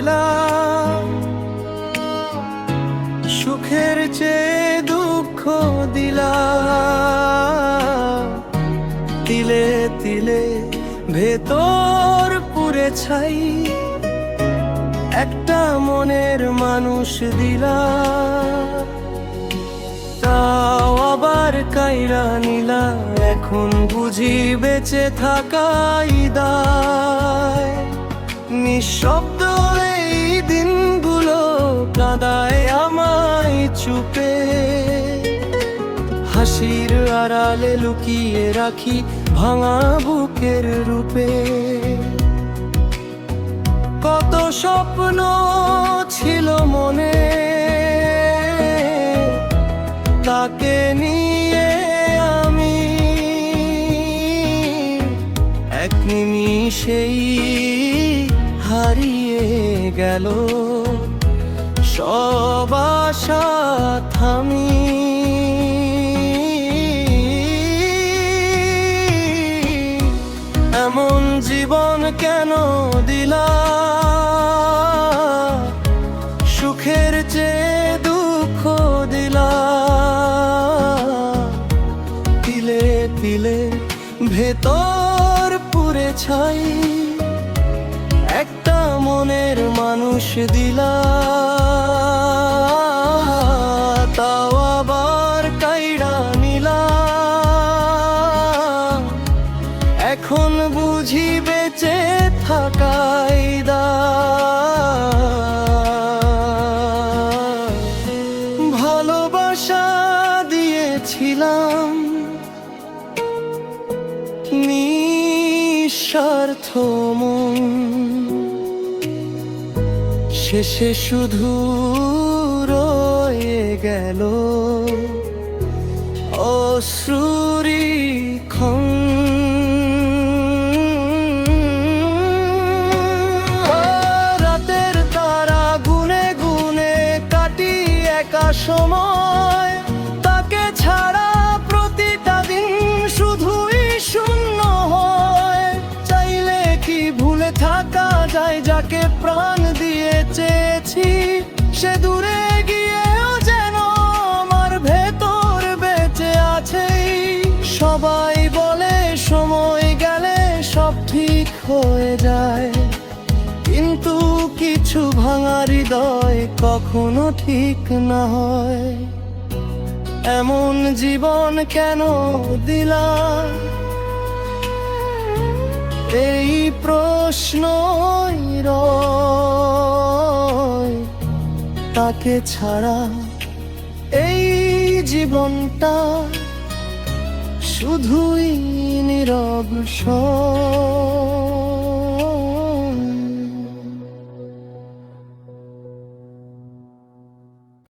দিলা, সুখের চেয়ে দুঃখ দিলা, তিলে তিলে ভেতর পুরে ছাই, একটা মনের মানুষ দিলা, তাও আবার কাইরা নিলা। এখন বুঝি বেঁচে থাকাই দায়, নিঃশব্দ এই দিনগুলো কাঁদায় আমায় চুপে, হাসির আড়ালে লুকিয়ে রাখি ভাঙা বুকের রূপে। কত স্বপ্ন ছিল মনে, তাকে নিয়ে আমি এক নিমিষেই হারিয়ে গেল সব আশা থামি। এমন জীবন কেন দিলা, সুখের চেয়ে দুঃখ দিলা, তিলে তিলে ভেতর পুরে ছাই, একটা মনের মানুষ দিলা, তাও আবার কাইড়া নিলা। এখন বুঝি বেঁচে থাকাই দায়, ভালোবাসা দিয়েছিলাম নিঃস্বার্থ মন, শেষে শুধু রয়ে গেল অশ্রুরি ক্ষণ। রাতের তারা গুনে গুনে কাটি একা সময়, তাকে ছাড়া প্রতিটা দিন শুধুই শূন্য হয়। চাইলে কি ভুলে থাকা যায় যাকে প্রাণ দিয়ে চেয়েছি, সে দূরে গিয়েও যেন আমার ভেতর বেঁচে আছে। সবাই বলে সময় গেলে সব ঠিক হয়ে যায়, কিন্তু কিছু ভাঙা হৃদয় কখনো ঠিক না হয়। এমন জীবন কেন দিলা, এই প্রশ্নই রয়। তাকে ছাড়া এই জীবনটা শুধুই নীরব